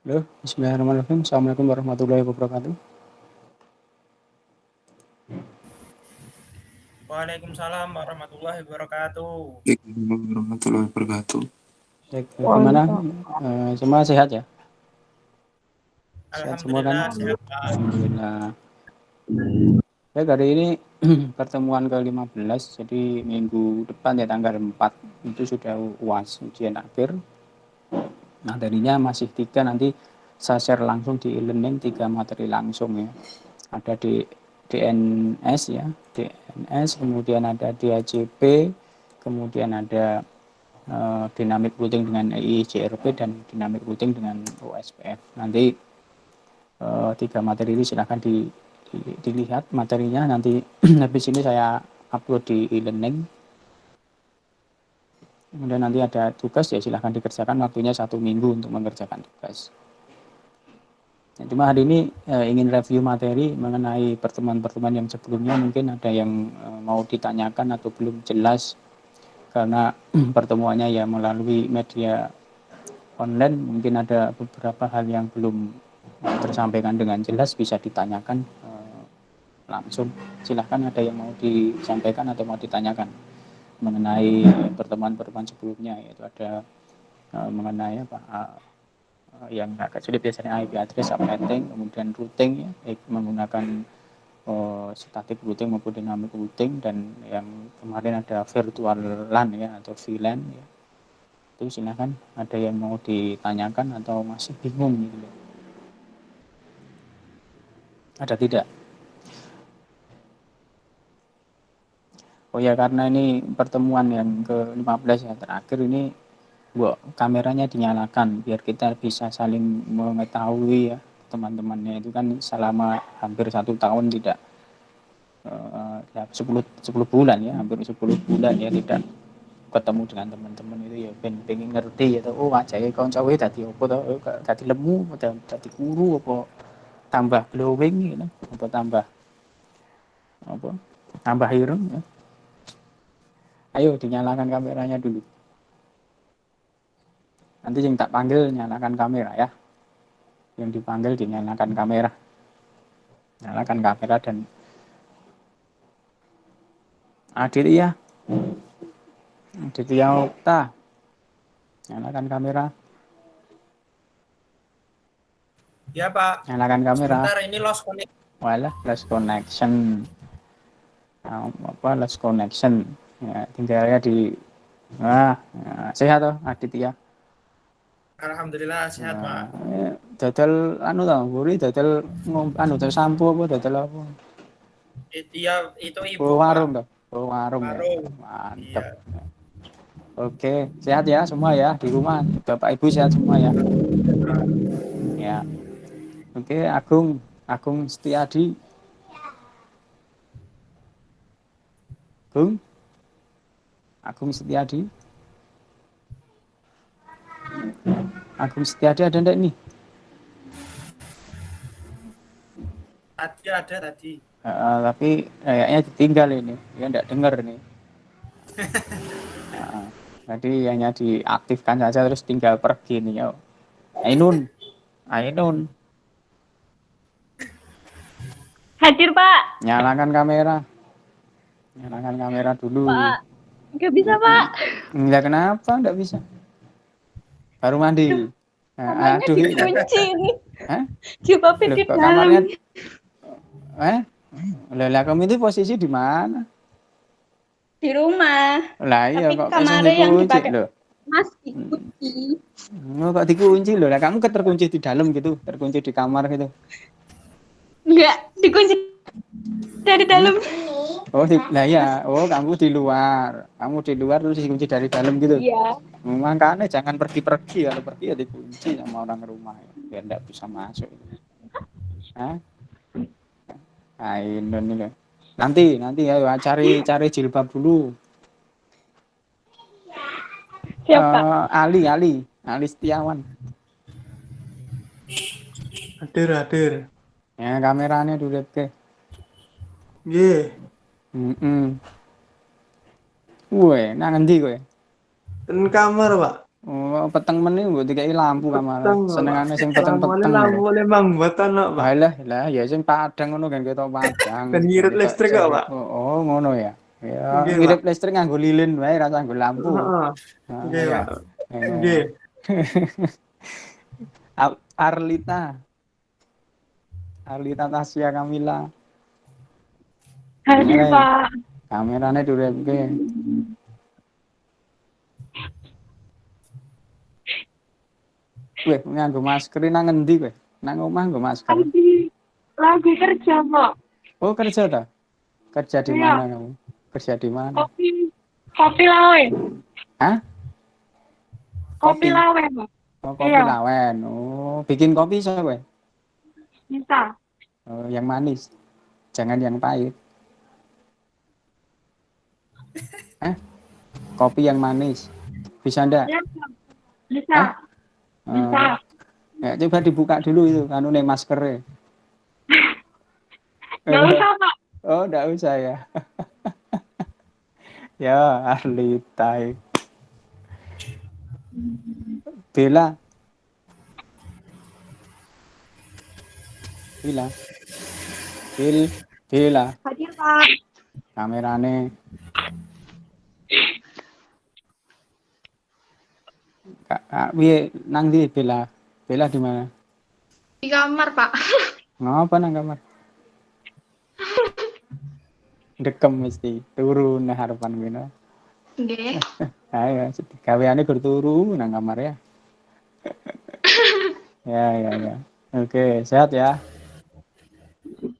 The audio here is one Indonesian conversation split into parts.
Halo, bismillahirrahmanirrahim. Assalamualaikum warahmatullahi wabarakatuh. Waalaikumsalam warahmatullahi wabarakatuh. Waalaikumsalam warahmatullahi wabarakatuh. Baik, bagaimana? Semua sehat ya? Sehat semua kan? Alhamdulillah sehat Pak. Alhamdulillah. Baik, hari ini pertemuan ke-15, jadi minggu depan ya tanggal 4 itu sudah UAS, ujian akhir. Nah, tadinya masih 3, nanti saya share langsung di e-learning 3 materi langsung ya. Ada di DNS ya, DNS, kemudian ada DAJP, kemudian ada dynamic routing dengan EIJRP dan dynamic routing dengan OSPF. Nanti 3 materi ini silahkan dilihat materinya, nanti habis ini saya upload di e-learning. Kemudian nanti ada tugas ya silahkan dikerjakan, waktunya 1 minggu untuk mengerjakan tugas. Nah, cuma hari ini ingin review materi mengenai pertemuan-pertemuan yang sebelumnya, mungkin ada yang mau ditanyakan atau belum jelas karena pertemuannya ya melalui media online, mungkin ada beberapa hal yang belum tersampaikan dengan jelas, bisa ditanyakan langsung. Silahkan ada yang mau disampaikan atau mau ditanyakan mengenai pertemuan-pertemuan sebelumnya, yaitu ada mengenai apa yang agak sulit biasanya IP address, subnetting, kemudian routing ya, menggunakan static routing maupun dynamic routing, dan yang kemarin ada virtual LAN ya atau VLAN ya. Itu silakan ada yang mau ditanyakan atau masih bingung gitu loh. Ada tidak? Oh ya, karena ini pertemuan yang ke-15 ya terakhir ini, kameranya dinyalakan biar kita bisa saling mengetahui ya teman-temannya itu kan selama hampir 1 tahun tidak 10 bulan ya, hampir 10 bulan ya tidak ketemu dengan teman-teman itu ya pengen ngerti ya, oh ajae kancawe dadi apa to, dadi lemu apa dadi kuru apa tambah glowing gitu, apa tambah ireng ya. Ayo dinyalakan kameranya dulu. Nanti yang tak panggil nyalakan kamera ya. Yang dipanggil dinyalakan kamera. Nyalakan kamera dan Aditya. Aditya Okta. Nyalakan kamera. Ya Pak. Nyalakan kamera. Sebentar ini lost connection. Walah, lost connection. Lost connection. Ya, tinggalnya di sehat toh Aditya. Alhamdulillah sehat Pak. Dodol anu to, mburi dodol dodol sampo apa dodol apa? Iya, itu ibu Warung Pak. toh. Warung ya. Warung. Mantep. Iya. Oke, sehat ya semua ya di rumah. Bapak Ibu sehat semua ya. Ya. Oke, Agung Setiadi. Agung Setiadi. Agung Setiadi ada enggak nih? Tadi ada tadi. Tapi kayaknya ditinggal ini. Ya enggak dengar nih. Tadi hanya diaktifkan saja terus tinggal pergi nih ya. Ainun. Hadir Pak. Nyalakan kamera. Nyalakan kamera dulu. Pak, nggak bisa Pak. Enggak, kenapa enggak bisa? Baru mandi. Kamarnya Aduh, dikunci ini. Hah? Jilbabnya Loh, di kok dalam. kamarnya Lah kamu itu posisi di mana? Di rumah. Lah iya Tapi kok iseng kamarnya yang dikunci dipakai loh. Mas dikunci. Kok dikunci loh? Lah kamu terkunci di dalam gitu, terkunci di kamar gitu. Enggak, dikunci dari dalam. Oh, lah ya. Oh, kamu di luar. Kamu di luar terus dikunci dari dalam gitu. Iya. Makanya jangan pergi-pergi, kalau pergi ya dikunci sama orang rumah ya, biar enggak bisa masuk. Hah? Ini loh. Nanti ya cari jilbab dulu. Siapa? Ali Setiawan. Hadir. Ya kameranya dulu deh. Nggih. Woi, nang endi kowe? Ten kamar, Pak. Oh, peteng meneh mbok dikai lampu kamar. Peteng, Pak. Senengane sing Lampu peteng-peteng. lampu oleh manggotan kok, Pak. Lah ya sing padang ngono kan ketok padang. Dan ngirit Ketok listrik kok, Pak. Oh, ngono ya. Ya, Nggih, Pak. ngirit listrik nganggo lilin wae ra nganggo lampu. Heeh. Heeh, Nggih, ya. Pak. Nggih. Arlita. Arlita Tasya Kamila. Hadir, Pak. Kamerane durepke. Weh, nganggo masker nang endi kowe? Nang omah nggo masker. Lagi kerja, Pak. Oh, kerja ta? Kerja di Iya. mana kamu? Kerja di mana? Kopi lawe. Hah? Kopi lawe, Pak. Oh, kopi Iya. lawen. Oh, bikin kopi siapa kowe? Bisa. Oh, yang manis. Jangan yang pahit. Kopi yang manis. Bisa ndak? Ya, bisa. Bisa. Ya, coba dibuka dulu itu, anu nih maskernya. Nggak usah, Pak. Oh, nggak usah ya. Ya, Arlita. Bella. Bella. Bella. Hadir, Pak. Kamerane. Kak, piye nang ndi Bella? Bella di mana? Di kamar, Pak. Ngapa nang kamar? Dekem mesti turun nah harapan gini. Nggih. Ayo, gaweane gur turu nang kamar ya. Ya. Oke, sehat ya.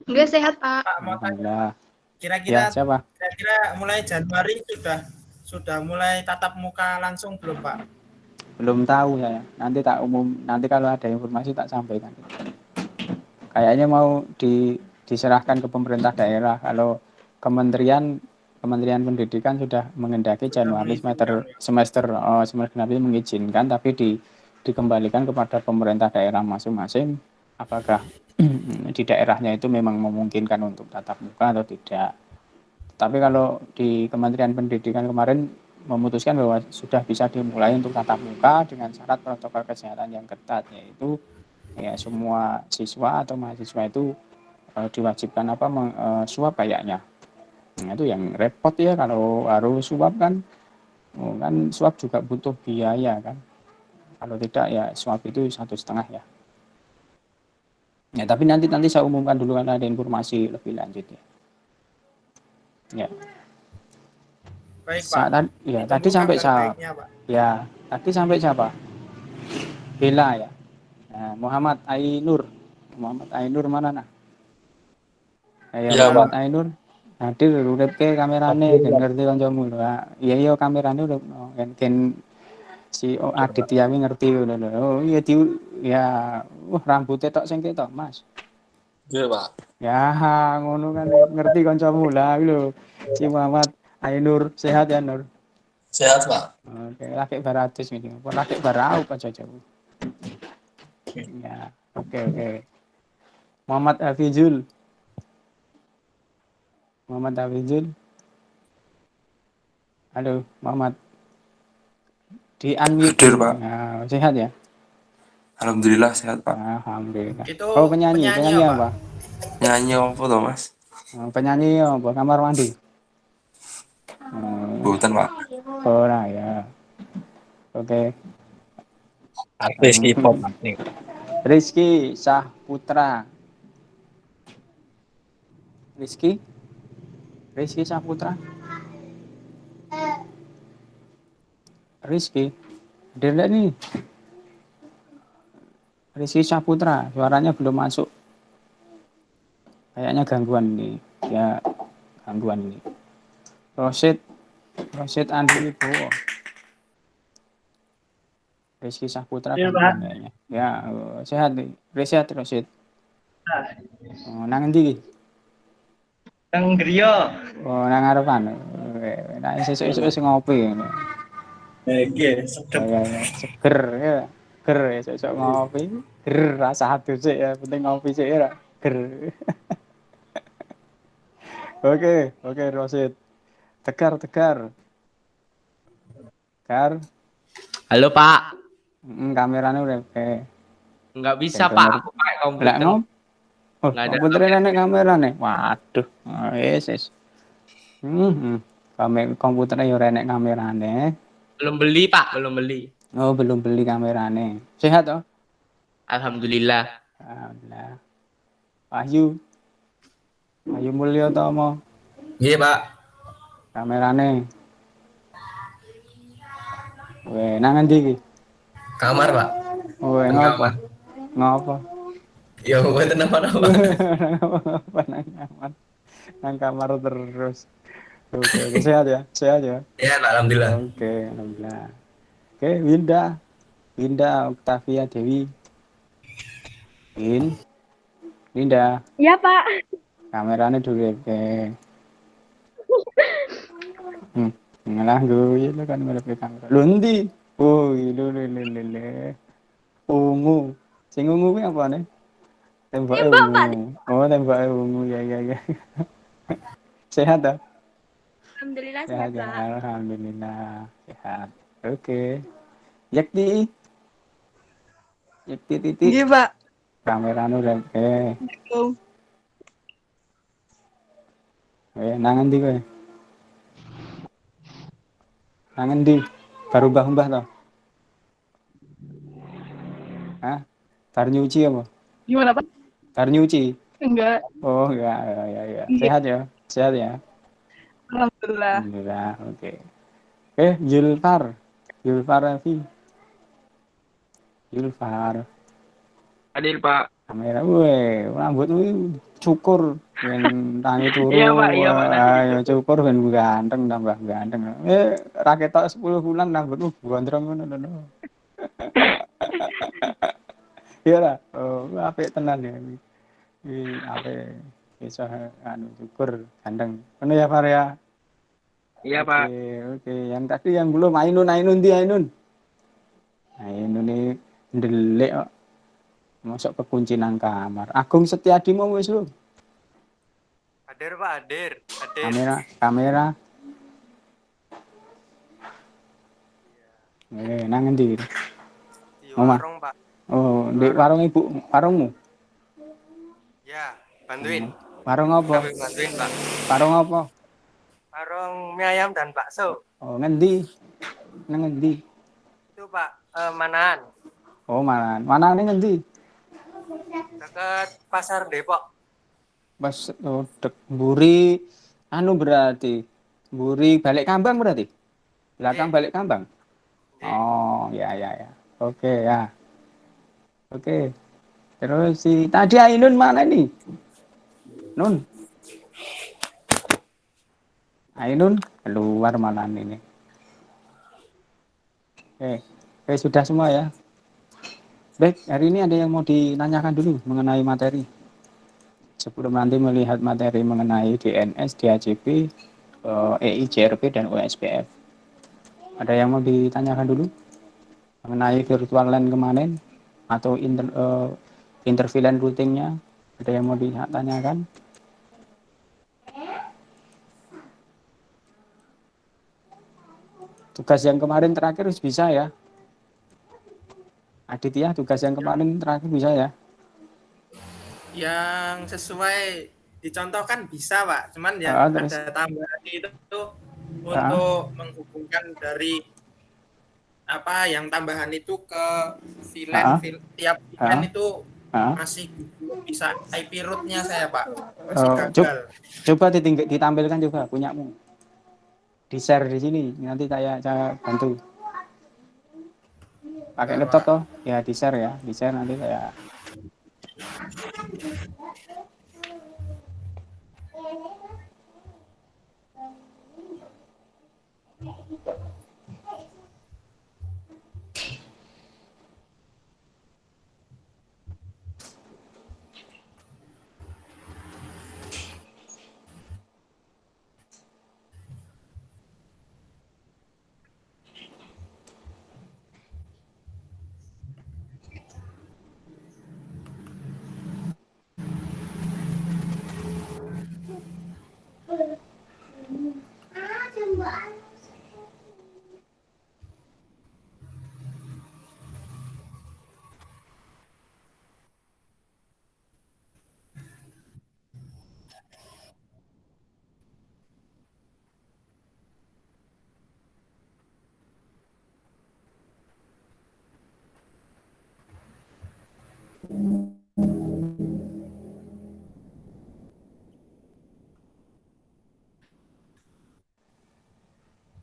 Nggih, sehat, Pak. Pak, mau tanya, Alhamdulillah. kira-kira Ya, siapa? mulai Januari sudah mulai tatap muka langsung belum, Pak? Belum tahu saya. Nanti kalau ada informasi tak sampaikan. Kayaknya mau diserahkan ke pemerintah daerah. Kalau Kementerian Pendidikan sudah mengendaki Januari semester genap ini mengizinkan, tapi dikembalikan kepada pemerintah daerah masing-masing apakah di daerahnya itu memang memungkinkan untuk tatap muka atau tidak. Tapi kalau di Kementerian Pendidikan kemarin memutuskan bahwa sudah bisa dimulai untuk tatap muka dengan syarat protokol kesehatan yang ketat, yaitu ya semua siswa atau mahasiswa itu diwajibkan swab kayaknya. Nah, itu yang repot ya kalau harus swab kan swab juga butuh biaya kan. Kalau tidak ya swab itu 1,5 ya. Ya tapi nanti saya umumkan dulu karena ada informasi lebih lanjut ya. Ya. Baik, Pak. Tadi sampai siapa? Pak. Ya, tadi sampai siapa? Bella ya. Nah, Muhammad Ainur mana nah? Ya, Muhammad Pak. Ainur. Hadir uripke kamerane ben ngerti kancamu lho. Iya kamerane udah kan si Aditya wi ngerti lho. Oh iya rambutnya tok sing ketok, Mas. Iya, Pak. Ya, ngono kan ngerti kancamu lah lho. Si Muhammad Ainur sehat ya, Nur? Sehat, Pak. Oke, laki baratus ini. Apa laki barau aja jauh. Ya, oke. Muhammad Hafizul. Halo, Muhammad. Di unmute. Hadir, Pak. Nah, sehat ya? Alhamdulillah sehat, Pak. Alhamdulillah. Itu penyanyi apa? Nyanyi apa toh, Mas? Penyanyi apa? Kamar mandi. Bukan, Pak. Ora ya. Oke. Artis K-pop nih. Rizky Saputra. Rizky Saputra. Rizky. Hadir enggak nih? Rizky Saputra, suaranya belum masuk. Kayaknya gangguan nih. Ya, gangguan ini. Rosid Andri Wibowo. Rizky Saputra Iya, gangguan kayaknya. Ya, sehat nih. Sehat Rosid. Nang endi? Nang griya. Oh, nang ngarepan. Nek sesuk-esuk wis ngopi. Nggih, sedep. Ya, seger ya. Ger esuk ngopi. Ger rasa adus sik ya, penting ngopi sik ya. Ger. Oke, Rosid. Tegar. Kar. Halo Pak. Kamerane urip. Nggak bisa, Sing Pak. bener. Aku pakai Lah komputer. ngop. Oh, Nggak ada komputere kamera. nek kamerane. Waduh. Wis. Mhm. Komputere yo ora enek kamerane. Belum beli, Pak. Belum beli. Oh, belum beli kamerane. Sehat toh? Alhamdulillah. Alhamdulillah. Wahyu. Wahyu Mulyo Tomo. Nggih, Pak. Kamerane. Weh, nang endi iki? Kamar, Pak. Weh, Nang ngopo? kamar. Ngopo? Ya mboten napa-napa. Apa nang kamar? Nang kamar terus. Oke, oke. Sehat ya? Sehat ya? Ya, Pak, alhamdulillah. Oke, alhamdulillah. Oke, Winda. Winda Octavia Dewi. Winda. Iya, Pak. Kamerane dulu oke. Ngalah gue itu kan ngadep kamera. Lho endi? Oh, lho. Ungu. Sing ungu kuwi apane? Tembake Tembak, Pak. ungu. Oh, tembake ungu. Ya. Sehat ta? Alhamdulillah Sehat sehat, ya. Pak. Alhamdulillah. Sehat. Oke. Yakti. Yakti titik. Nggih, Pak. Kamerane udah oke. Nang endi kowe? Nang endi? Baru mbah-mbah to? Hah? Bar nyuci apa? Gimana, Pak? Bar nyuci? Enggak. Oh, ya. Nggih. Sehat ya? Sehat ya? Alhamdulillah. Alhamdulillah. Oke. Julfar. Julfar Raffi. Julfar. Hadir, Pak. Kamera. Weh, rambutmu cukur ben tangi turu. Iya, Pak. Iya, Pak. Ayo cukur ben ganteng tambah ganteng. Ra ketok 10 bulan rambutmu gondrong ngono lho. Iya lah. Oh, apik tenan ya. Iki apik iso anu cukur ganteng. Ngono ya, Far ya. Iya, Pak. Oke. Yang tadi yang belum Ainun di Ainun. Ainun ini ndelik kok. Masuk kekunci nang kamar. Agung Setiadi mau wis lho. Hadir, Pak, hadir. Kamera. Nang endi? Di Omah. warung, Pak. Oh, di warung ibu, warungmu. Ya, bantuin. Warung apa? Kami bantuin, Pak. Warung apa? Warung mie ayam dan bakso. Oh, ngendi? Nang endi? Itu, Pak, Manahan. Oh, manane ngendi? Dekat Pasar Depok. Pas Buri anu berarti. Buri balik Kambang berarti. Belakang balik Kambang. Oh, ya. Oke, ya. Oke. Terus si tadi Ainun mana nih? Nun. Ainun keluar malam ini. Oke, sudah semua ya. Baik, hari ini ada yang mau dinanyakan dulu mengenai materi. Sebelum nanti melihat materi mengenai DNS, DHCP, EIJRP, dan OSPF. Ada yang mau ditanyakan dulu mengenai virtual LAN kemarin atau interVLAN routingnya? Ada yang mau ditanyakan? Tugas yang kemarin terakhir bisa ya? Aditya, tugas yang kemarin terakhir bisa ya? Yang sesuai dicontohkan bisa, Pak. Cuman yang Terus? ada tambahan itu untuk menghubungkan dari apa yang tambahan itu ke VLAN, tiap VLAN itu masih bisa IP root-nya saya, Pak. Masih gagal. Coba ditampilkan coba punyamu. Di-share di sini, nanti saya bantu. Pakai laptop toh? Ya, di-share ya. Di-share nanti saya.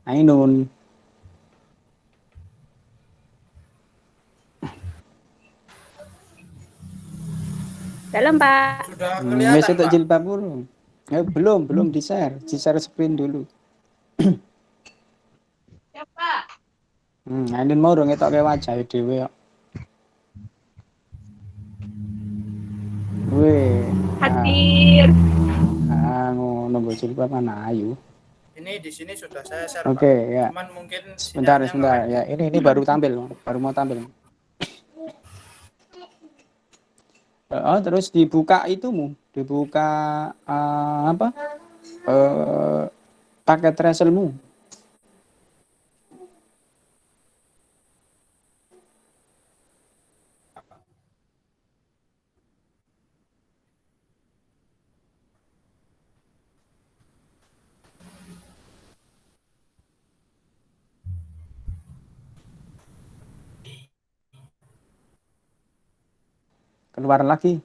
Ainun. Dalam, Pak. Sudah Wes kelihatan, itu Pak. jilbab dulu. Belum di share screen dulu. Ya, Pak. Ainun mau dong ngetokke wajah dhewe kok. Weh. Hadir. Ngono mbok jilbab mana ayu. Ini di sini sudah saya share, Oke, Pak. ya. Cuman mungkin Sebentar. sinyalnya Ya, ini baru mau tampil. Terus dibuka apa? Paket Tracelmu. Keluar lagi.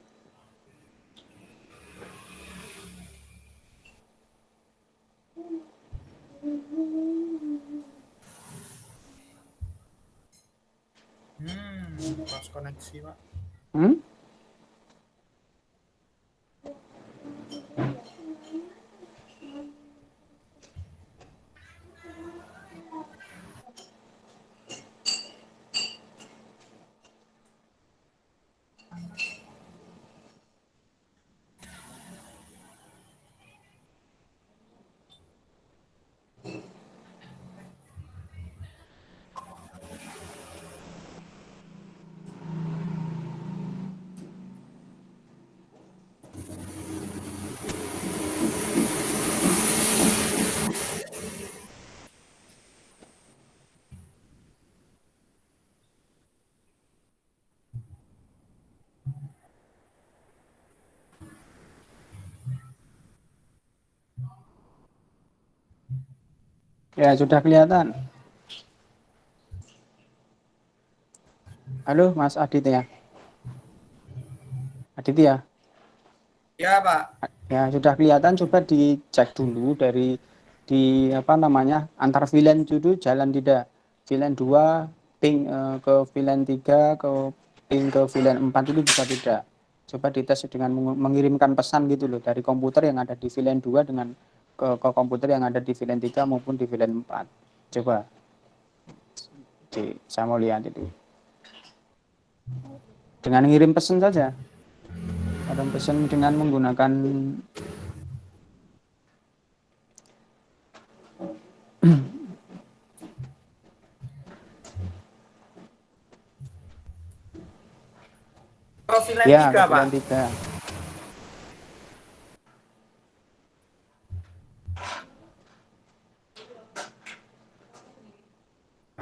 pas koneksi, Pak. Ya, sudah kelihatan. Halo, Mas Aditya. Aditya. Ya, Pak. Ya, sudah kelihatan, coba dicek dulu di antar VLAN itu jalan tidak. VLAN 2 ping ke VLAN 3 ke ping ke VLAN 4 itu bisa tidak. Coba dites dengan mengirimkan pesan gitu loh dari komputer yang ada di VLAN 2 dengan ke komputer yang ada di VLAN 3 maupun di VLAN 4. Coba. Saya mau lihat itu. Dengan ngirim pesan saja. Kirim pesan dengan menggunakan VLAN ya, 3, Pak. VLAN 3.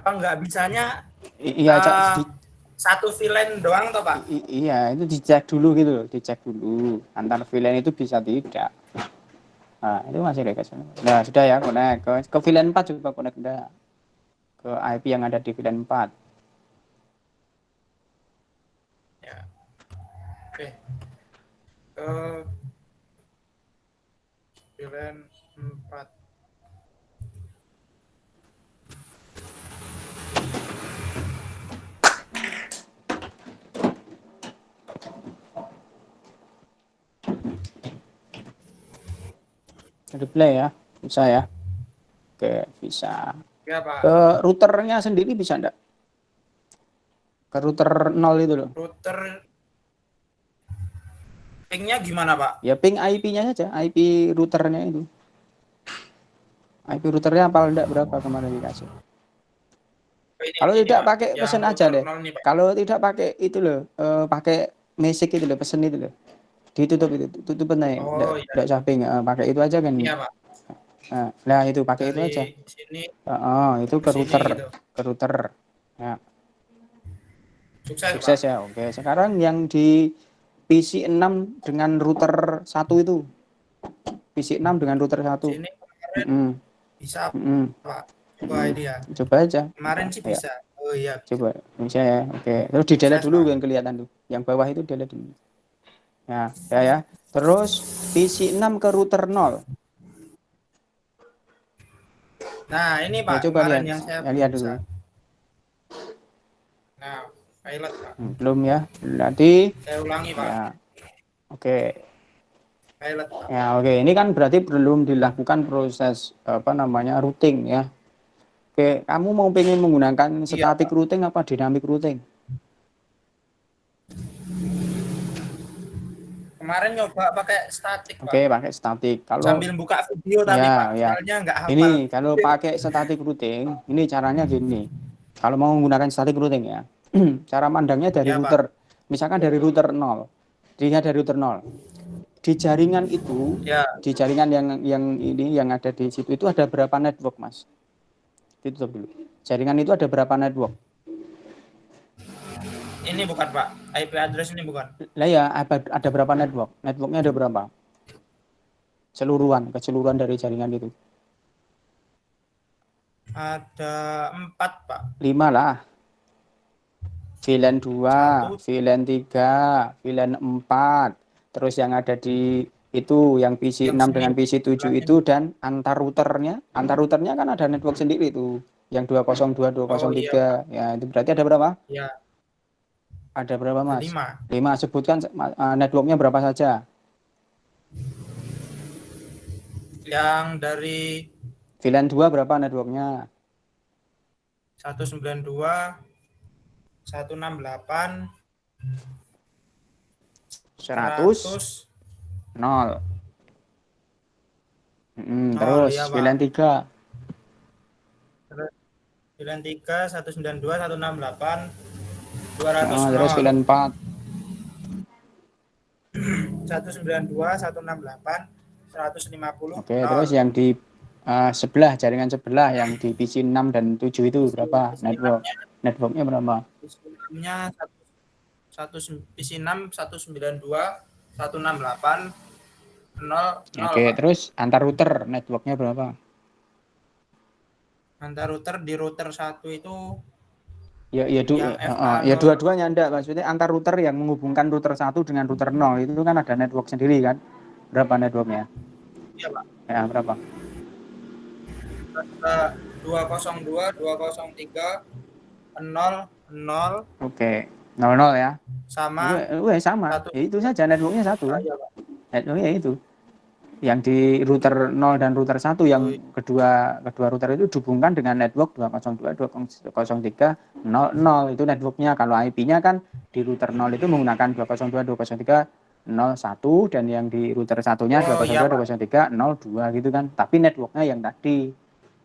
Apa nggak bisanya Iya, satu VLAN doang toh, Pak? Iya, itu dicek dulu gitu loh, dicek dulu. Antar VLAN itu bisa tidak. Nah, itu masih request. Nah, sudah ya, connect ke VLAN 4 coba connect udah. Ke IP yang ada di VLAN 4. Ya. Oke. Ke VLAN 4. Replay ya, bisa ya. Oke, bisa. Ya, Pak. Ke routernya sendiri bisa enggak? Ke router 0 itu loh. Router pingnya gimana, Pak? Ya ping IP-nya saja, IP routernya itu. IP routernya apal enggak berapa kemarin dikasih. Kalau tidak Pak, pakai pesan aja deh. Kalau tidak pakai itu loh, pakai message itu loh, pesan itu loh. Ditutup itu, tutup aja. Enggak shopping, pakai itu aja kan. Iya, Pak. Nah, itu pakai itu aja. Sini, itu ke router, gitu. ke router. Ya. Sukses, Pak. Ya. Oke, sekarang yang di PC 6 dengan router 1 itu. PC 6 dengan router 1. Sini kemarin bisa, Pak. Coba ini ya. Coba aja. Kemarin sih bisa. Oh iya. Coba, bisa ya. Oke. Terus di delete dulu yang kelihatan tuh. Yang bawah itu delete dulu. Ya. Terus PC 6 ke router 0. Nah, ini Pak, coba kemarin lihat, yang saya lihat bisa. dulu. Nah, pilot Pak. Belum ya, berarti Saya ulangi Pak. ya, oke. Pilot Pak. Ya, oke. Ini kan berarti belum dilakukan proses apa namanya routing ya. Oke, kamu mau pengen menggunakan Iya, static Pak. routing apa dynamic routing? Kemarin nyoba pakai statik Pak. Oke, pakai static. Kalau Sambil buka video tapi Pak, ya, soalnya nggak hafal. ini kalau pakai static routing, ini caranya gini. Kalau mau menggunakan static routing ya, cara pandangnya dari Ya, Pak. router, misalkan dari router 0, dilihat dari router 0. Di jaringan itu, Ya, di jaringan yang ini yang ada di situ itu ada berapa network, Mas? Ditutup dulu. Jaringan itu ada berapa network? ini bukan Pak. IP address ini bukan. Lah ya, ada berapa network? Networknya ada berapa? Keseluruhan dari jaringan itu. Ada 4 Pak. 5 lah. VLAN 2, 1. VLAN 3, VLAN 4. Terus yang ada di itu yang PC 6 dengan PC 7 itu dan antar routernya kan ada network sendiri itu. Yang 202, 203. Ya, itu berarti ada berapa? Ya. Ada berapa, Mas? 5. 5. Sebutkan networknya berapa saja? Yang dari VLAN 2 berapa networknya? 192, 168, 100, 0. Terus ya, Pak. VLAN 3. VLAN 3, 192, 168, 200, Terus VLAN 4. 192, 168, 150. Oke, terus yang di sebelah, jaringan sebelah yang di PC 6 dan 7 itu berapa networknya berapa? PC-nya PC 6 192, 168, 0. Oke, terus antar router networknya berapa? Antar router di router 1 itu ya dua-duanya enggak, maksudnya antar router yang menghubungkan router 1 dengan router 0 itu kan ada network sendiri kan? Berapa networknya? Iya, Pak. Ya, berapa? 202, 203, 0, 0. Oke, 00 ya. Sama. Sama. Ya, itu saja networknya satu. Iya, Pak. Networknya itu. Yang di router 0 dan router 1 yang kedua router itu dihubungkan dengan network 202, 203, 00 itu networknya. Kalau IP-nya kan di router 0 itu menggunakan 202, 203, 01 dan yang di router satunya 202, 203, 02 gitu kan. Tapi networknya yang tadi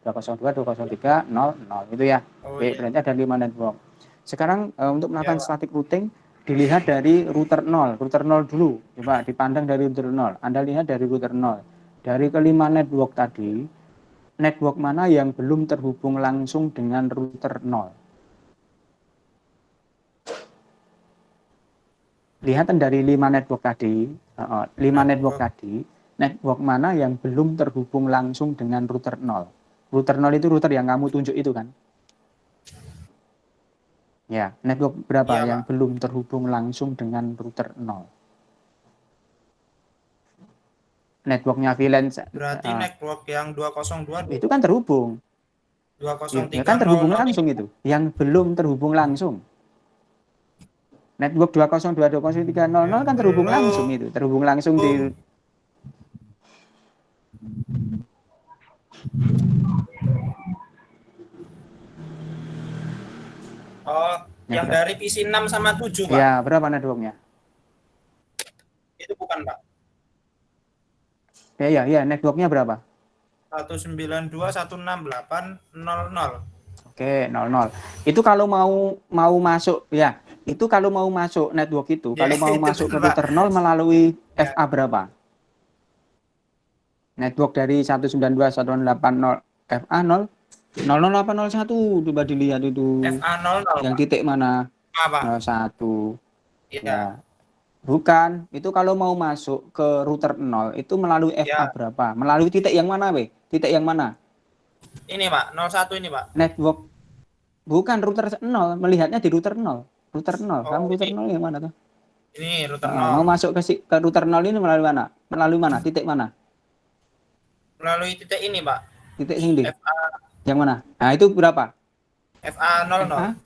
202, 203, 00 itu ya. Oke, berarti ada 5 network. Sekarang untuk melakukan static routing dilihat dari router 0 dulu. Coba dipandang dari router 0. Anda lihat dari router 0. Dari kelima network tadi, network mana yang belum terhubung langsung dengan router 0? Lihatan dari 5 network tadi, network mana yang belum terhubung langsung dengan router 0? Router 0 itu router yang kamu tunjuk itu kan? Ya, network berapa yang belum terhubung langsung dengan router 0? Networknya VLAN. Berarti network yang 202 itu kan terhubung. 203 ya kan terhubung langsung itu. Yang belum terhubung langsung. Network 202, 203, 00 kan terhubung langsung itu. Terhubung langsung di yang dari PC 6 sama 7, Pak. Ya, berapa networknya? Itu bukan, Pak. Ya, networknya berapa? 192, 168, 00. Oke, 00. Itu kalau mau masuk ya, itu kalau mau masuk network itu, kalau mau masuk ke router 0 melalui FA berapa? Network dari 192, 180 FA 0 00801 coba dilihat itu. FA 00. Yang titik mana? 01. Ya. Bukan, itu kalau mau masuk ke router 0 itu melalui FA berapa? Melalui titik yang mana, Be? Titik yang mana? Ini, Pak, 01 ini, Pak. Network. Bukan router 0, melihatnya di router 0. Router 0. Kamu router 0 yang mana tuh? Ini router 0. Mau masuk ke router 0 ini melalui mana? Melalui mana? Titik mana? Melalui titik ini, Pak. Titik sini. Yang mana? Nah, itu berapa? FA00. FA?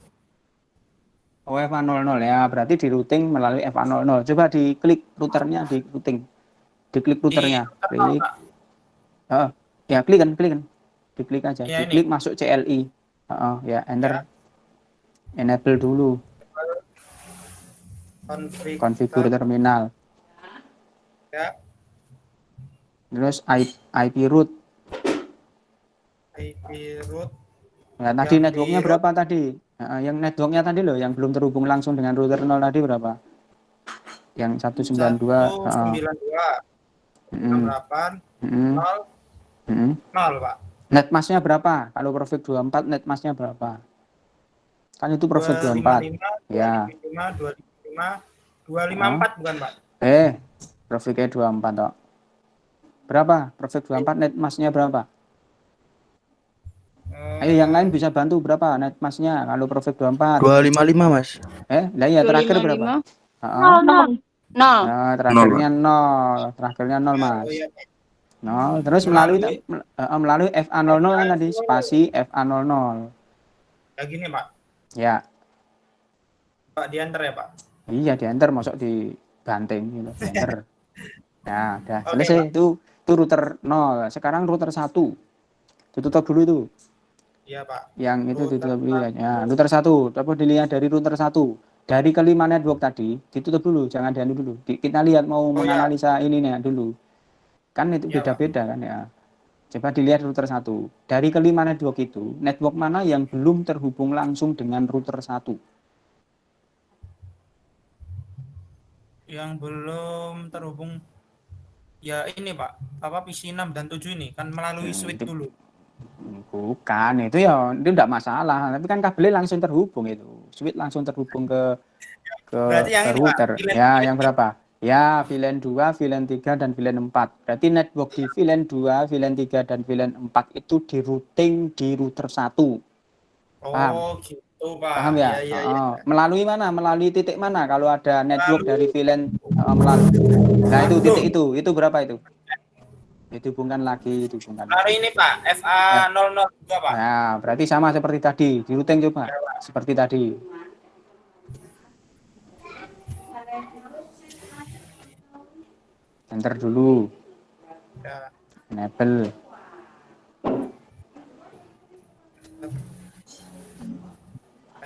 Oh, FA00 ya. Berarti di routing melalui FA00. Coba diklik routernya, di routing. Diklik Di routernya. router Klik. Pak. Oh, ya klik kan. Diklik aja. Ya, Diklik ini. masuk CLI. Oh, ya enter. Ya. Enable dulu. Konfigur terminal. Ya. Terus IP root. IP root. Ya, tadi Yang networknya di root. berapa tadi? Yang networknya tadi loh, yang belum terhubung langsung dengan router 0 tadi berapa? Yang 192. 192. 68. 0. 0, Pak. Net mask-nya berapa? Kalau Profit 24 net mask-nya berapa? Kan itu Profit 24. 255, Ya. 254 bukan, Pak? Profitnya 24 toh. Berapa? Profit 24 net mask-nya berapa? Ayo yang lain bisa bantu berapa net mask-nya kalau Profit 24? 255, Mas. Lah ya terakhir berapa? Nol. Nah, terakhirnya 0. Terakhirnya 0, Mas. Oh, iya. 0. Terus melalui FA00 kan tadi, spasi FA00. Ya gini, Pak. Ya. Pak diantar ya, Pak? Iya, diantar masuk dibanting gitu, diantar. Ya, udah Oke, selesai. Pak. Itu router 0. Sekarang router 1. Ditutup dulu itu. Iya, Pak. Yang itu ditutup dulu ya. Router 1. Coba dilihat dari router 1. Dari kelima network tadi, ditutup dulu, jangan dianu dulu. Kita lihat mau menganalisa ininya dulu. Kan itu beda-beda kan ya. Coba dilihat router 1. Dari kelima network itu, network mana yang belum terhubung langsung dengan router 1? Yang belum terhubung ya ini, Pak. Apa PC 6 dan 7 ini kan melalui switch dulu. Bukan, itu ya itu enggak masalah, tapi kan kabelnya langsung terhubung itu. Switch langsung terhubung ke router. Ya, yang berapa? Ya, VLAN 2, VLAN 3 dan VLAN 4. Berarti network di VLAN 2, VLAN 3 dan VLAN 4 itu di routing di router 1. Paham? Oh, gitu, Pak. Paham ya? Ya. Melalui mana? Melalui titik mana kalau ada network dari VLAN melalui. Nah, itu titik itu berapa itu? Dihubungkan lagi, dihubungkan. Hari ini, Pak, FA00 juga, Pak. Nah, berarti sama seperti tadi, di routing coba. Seperti tadi. Enter dulu. Ya. Enable.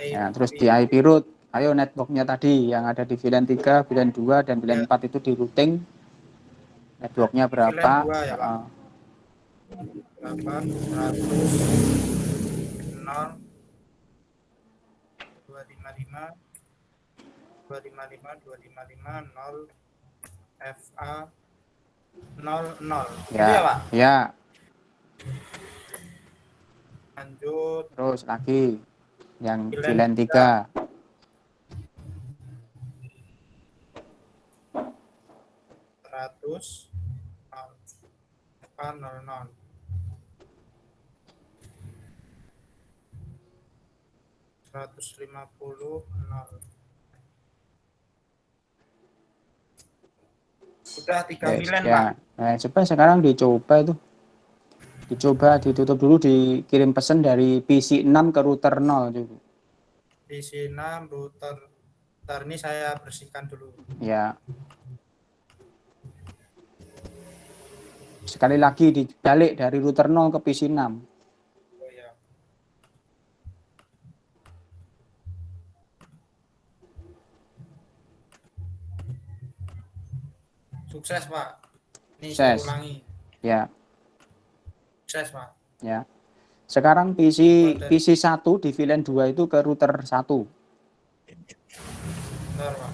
Ya, terus di IP root. Ayo networknya tadi yang ada di VLAN 3, VLAN 2 dan VLAN 4 itu di routing. Networknya berapa? VLAN 2 ya, Pak. Berapa? 100 0 255 0 FA 00. Ya, ya, Pak? Ya. Lanjut. Terus lagi yang VLAN 3. 100 FA 00. 150 0. Sudah 3 VLAN, Pak. Nah, coba sekarang dicoba itu. Dicoba ditutup dulu, dikirim pesan dari PC 6 ke router 0 coba. PC 6 router. Bentar, ini saya bersihkan dulu. Ya. Sekali lagi dibalik dari router 0 ke PC 6. Oh ya. Sukses, Pak. Ini saya ulangi. Ya. Sukses, Pak. Ya. Sekarang PC 1 di VLAN 2 itu ke router 1. Bentar, Pak.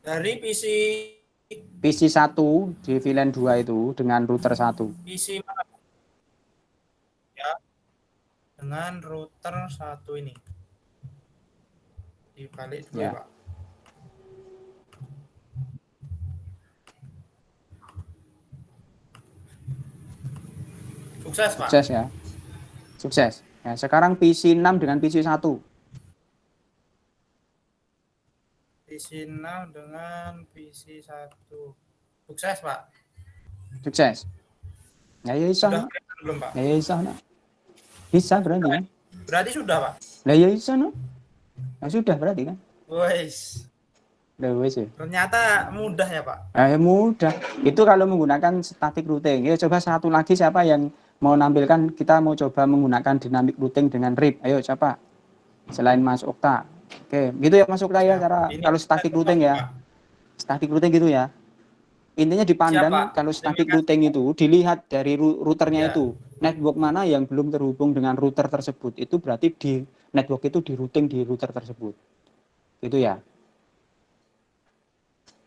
Dari PC 1 di VLAN 2 itu dengan router 1. PC mana? Ya. Dengan router 1 ini. Dibalik dulu ya, Pak. Sukses, Pak. Sukses ya. Sukses. Ya, sekarang PC 6 dengan PC 1. PC 6 dengan PC 1. Sukses, Pak. Sukses. Ya, ya iso. Sudah kelihatan belum Pak? Ya bisa, nak. Bisa berarti kan? Berarti sudah Pak? Lah ya bisa, nak. Nah, sudah berarti kan? Wes, Udah wes ya. ternyata mudah ya Pak. Mudah. Itu kalau menggunakan static routing. Ya coba satu lagi siapa yang mau nampilkan, kita mau coba menggunakan dynamic routing dengan RIP. Ayo siapa? Selain Mas Okta. Oke, gitu ya Mas Okta ya cara Ini kalau static routing ya. Pak. Static routing gitu ya. Intinya dipandang Siap, Pak. kalau static Terima kasih. routing itu dilihat dari routernya Ya. itu. Network mana yang belum terhubung dengan router tersebut. Itu berarti di network itu di routing di router tersebut. Gitu ya.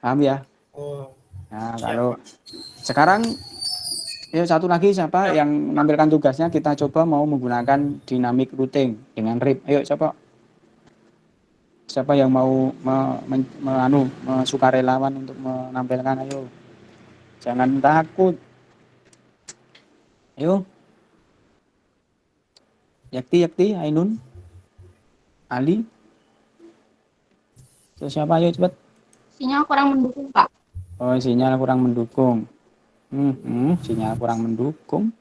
Paham ya? Oh. Nah, Siap, kalau Pak. sekarang ya satu lagi siapa yang menampilkan tugasnya, kita coba mau menggunakan dynamic routing dengan RIP. Ayo coba. Siapa yang mau sukarelawan untuk menampilkan, ayo. Jangan takut. Ayo. Yakti, Ainun. Ali. Terus siapa, ayo cepat. Sinyal kurang mendukung, Pak. Oh, sinyal kurang mendukung. Sinyal kurang mendukung.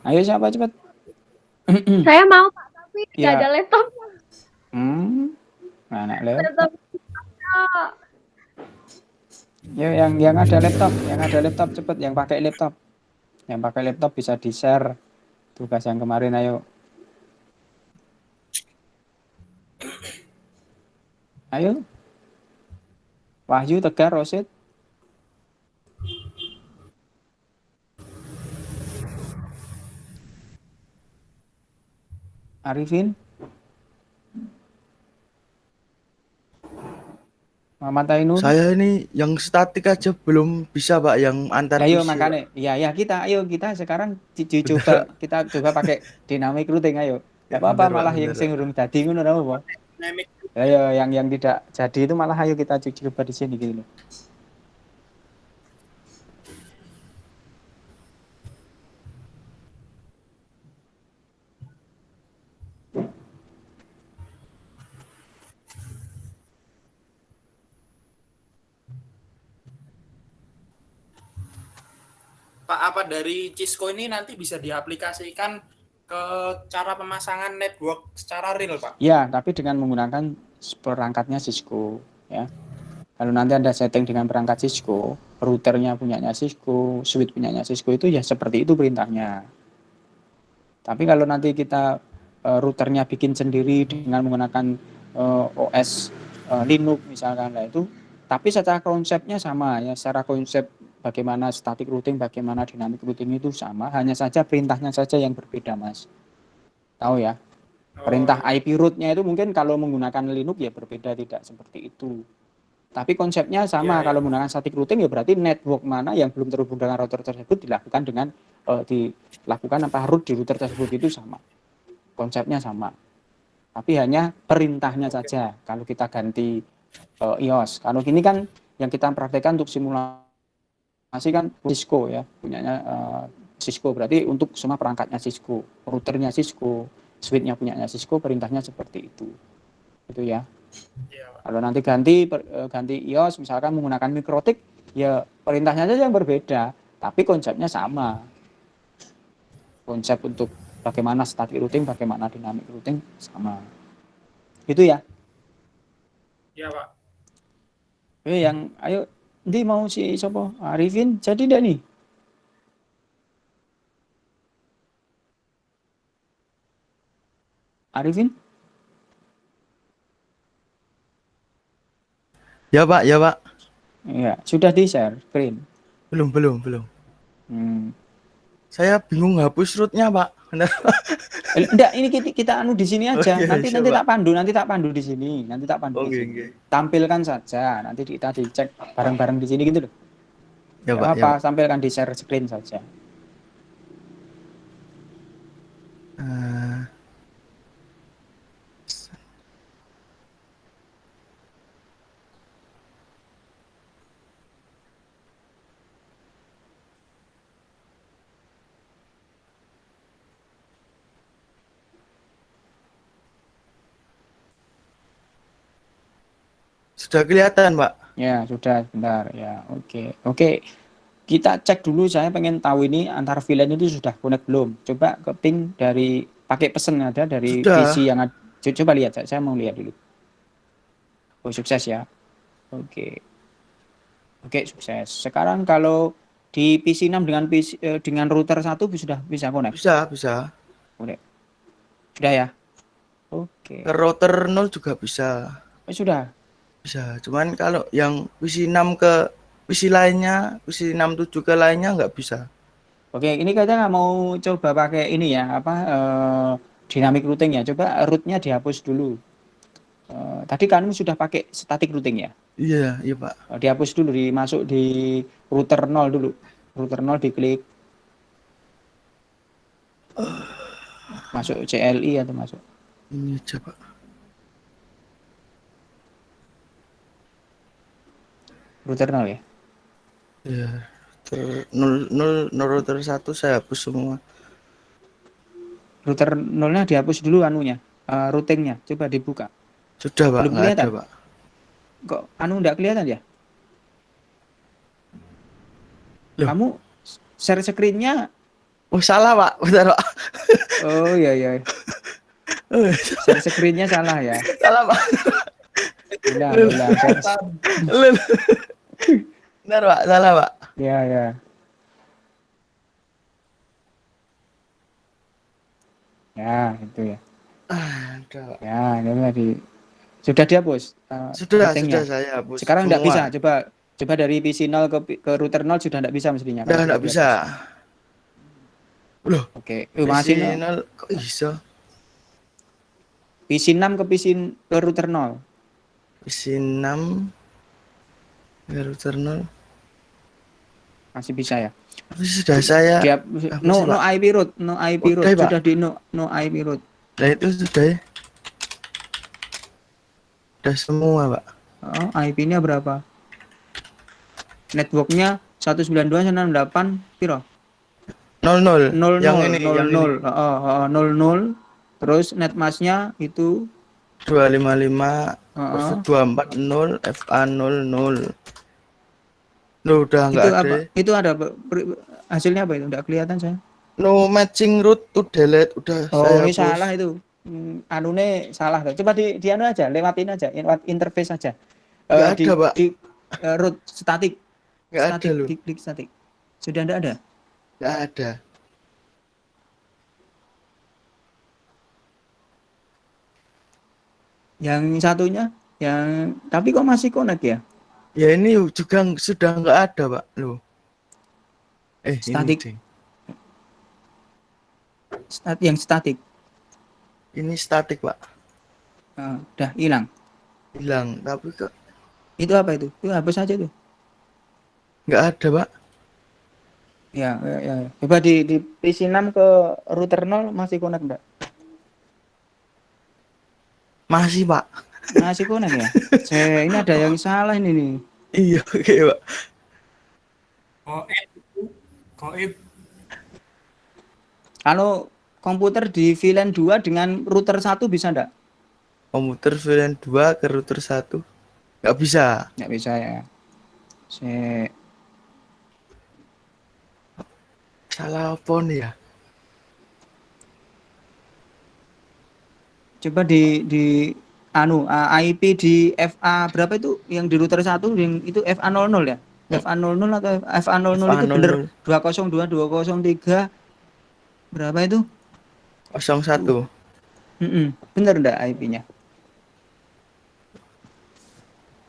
Ayo siapa cepat. Saya mau, Pak, tapi Ya. tidak ada laptop. Anak laptop. Laptop. Pak. Ya, yang ada laptop cepat, yang pakai laptop. Yang pakai laptop bisa di-share tugas yang kemarin, ayo. Ayo. Wahyu, Tegar, Rosid. Arifin. Muhammad Ainun. Saya ini yang statik aja belum bisa Pak, yang antar Ayo PC, makanya, Pak. ya kita sekarang coba pakai dynamic routing, ayo. Enggak apa-apa, Bener, Pak, malah yang bener, sing urung dadi ngono ora apa. Dynamic. Ayo yang tidak jadi itu malah ayo kita coba di sini gitu loh. Pak, apa dari Cisco ini nanti bisa diaplikasikan ke cara pemasangan network secara real, Pak? Ya, tapi dengan menggunakan perangkatnya Cisco, ya. Kalau nanti Anda setting dengan perangkat Cisco, routernya punyanya Cisco, switch punyanya Cisco, itu ya seperti itu perintahnya. Tapi kalau nanti kita routernya bikin sendiri dengan menggunakan OS Linux misalkan, lah itu, tapi secara konsepnya sama ya, secara konsep bagaimana static routing, bagaimana dynamic routing itu sama, hanya saja perintahnya saja yang berbeda, Mas. Tahu ya? Perintah IP root-nya itu mungkin kalau menggunakan Linux ya berbeda, tidak seperti itu. Tapi konsepnya sama, kalau menggunakan static routing ya berarti network mana yang belum terhubung dengan router tersebut dilakukan dengan root di router tersebut, itu sama. Konsepnya sama. Tapi hanya perintahnya saja. Kalau kita ganti iOS. Kalau gini kan yang kita praktekkan untuk simulasi kan Cisco ya, punyanya Cisco, berarti untuk semua perangkatnya Cisco, routernya Cisco, switch-nya punyanya Cisco, perintahnya seperti itu. Itu ya. Kalau nanti ganti iOS misalkan menggunakan MikroTik, ya perintahnya saja yang berbeda, tapi konsepnya sama. Konsep untuk bagaimana static routing, bagaimana dynamic routing sama. Itu ya. Iya, Pak. Ayo nanti mau si sopo Arifin jadi enggak nih? Arifin? Ya Pak, ya Pak. Iya, sudah di-share screen. Belum. Hmm. Saya bingung hapus rootnya Pak. Enggak, ini kita anu di sini aja. iya, nanti siapa? tak pandu di sini. Oke. Tampilkan saja. Nanti kita dicek bareng-bareng di sini gitu loh. Ya Pak, ya Pak. Tampilkan di share screen saja. Sudah kelihatan Pak. Ya, sudah, sebentar. Ya, oke. Kita cek dulu, saya pengen tahu ini antar VLAN itu sudah connect belum. Coba ke ping dari pakai pesan ada dari Sudah. PC yang ada. Coba lihat, saya mau lihat dulu. Oh, sukses ya. Oke. Oke, sukses. Sekarang kalau di PC 6 dengan router 1 sudah bisa connect. Bisa. Sudah ya. Oke. Ke router 0 juga bisa. Sudah. Bisa. Cuman kalau yang PC 6 ke PC lainnya, PC 67 ke lainnya nggak bisa. Oke, ini kita mau coba pakai ini ya, dynamic routing ya. Coba rootnya dihapus dulu. Tadi kamu sudah pakai static routing ya? Iya Pak. Dihapus dulu, masuk di router 0 dulu. Router 0 diklik. Masuk CLI atau masuk? Ini aja Pak. Router 0 ya? Iya. 0 router 1 saya hapus semua. Router 0-nya dihapus dulu routingnya. Coba dibuka. Sudah Pak, Belum nggak kelihatan? ada Pak. Kok enggak kelihatan ya? Loh. Kamu share screen-nya? Oh salah Pak, bentar Pak. Oh iya. Share screen-nya salah ya? Salah Pak. Udah. Bentar Pak, salah Pak. Ya. Ya, itu ya. Ada Pak. Ya, ini tadi. Sudah dihapus? Sudah routingnya? saya hapus. Sekarang enggak semua. bisa. Coba dari PC 0 ke router 0 sudah enggak bisa mestinya. Udah enggak bisa. Loh, Oke. PC Masih 0 kok bisa? PC 6 ke router 0. PC 6 ke router 0. Masih bisa ya? Tapi sudah saya no IP root, Udah, Pak. sudah di no IP root. Nah itu sudah ya. Sudah semua Pak. Oh, IP-nya berapa? Networknya 192.168 piro? 00. 00 Yang ini 00. 00. Terus netmasknya itu 255 240 FA 00. Loh, udah itu enggak apa? ada. Itu ada hasilnya apa itu? Enggak kelihatan saya. No matching root to delete udah Oh, saya ini hapus. salah itu. Anune salah. Coba di anu aja, lewatin aja, lewat interface aja. Nggak ada, Pak. Di root static. Nggak ada loh. Klik static. Sudah enggak ada? Nggak ada. Yang satunya, tapi kok masih connect ya? Ya ini juga sudah nggak ada Pak loh. Static. Ini, Yang static. ini statik Pak. Udah hilang. Hilang. Tapi kok Itu apa itu? Itu hapus aja tuh. nggak ada Pak. Ya. Coba di PC 6 ke router 0 masih connect enggak? Masih Pak. Masih connect ya? Ini ada yang salah ini nih. Iya oke Pak. Goib. Kalau komputer di VLAN 2 dengan router 1 bisa enggak? Komputer VLAN 2 ke router 1 nggak bisa. Nggak bisa ya. Salah apa nih ya? Coba di IP di FA berapa itu yang di router 1 yang itu FA00 ya? FA00 atau FA00 itu bener 202.203 berapa itu? 01. Bener enggak IP-nya?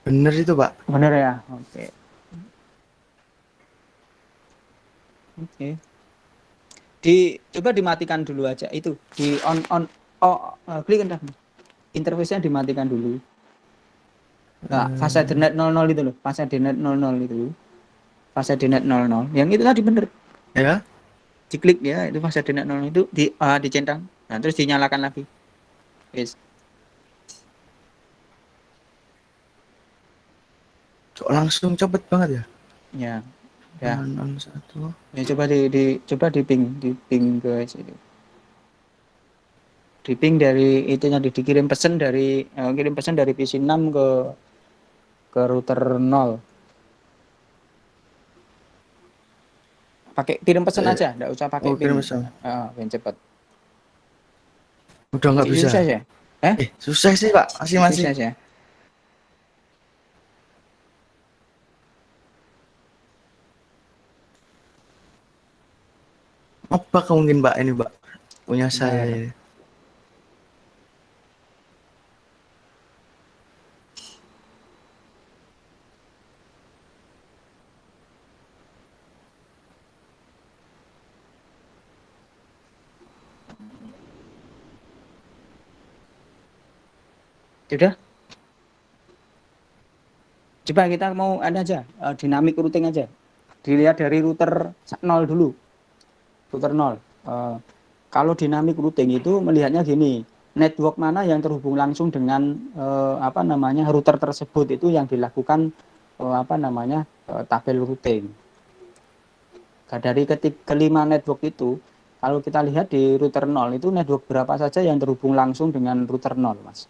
Bener itu Pak. Bener ya? Oke. Coba dimatikan dulu aja itu. Di klik entah. Interface-nya dimatikan dulu. Nah, fase Ethernet 00 itu loh. Fase Ethernet 00 itu. Fase Ethernet 00. Yang itu tadi bener. Ya. Diklik ya, itu fase Ethernet 00 itu dicentang. Nah, terus dinyalakan lagi. Yes. Langsung cepet banget ya. Ya. 01. Ya coba di ping ke situ. Di ping dari itunya dikirim pesan dari PC 6 ke router 0. pakai kirim pesan aja, enggak usah pakai kirim pin. pesan. Pin cepet. Udah nggak bisa. Susah ya? Susah sih Pak, masih. Susah ya. Apa mungkin Mbak ini Mbak punya saya ini. Sudah? Coba kita mau ada aja, dynamic routing aja. Dilihat dari router 0 dulu. Router 0. Kalau dynamic routing itu melihatnya gini, network mana yang terhubung langsung dengan router tersebut itu yang dilakukan tabel routing. Dari kelima network itu, kalau kita lihat di router 0 itu network berapa saja yang terhubung langsung dengan router 0, Mas?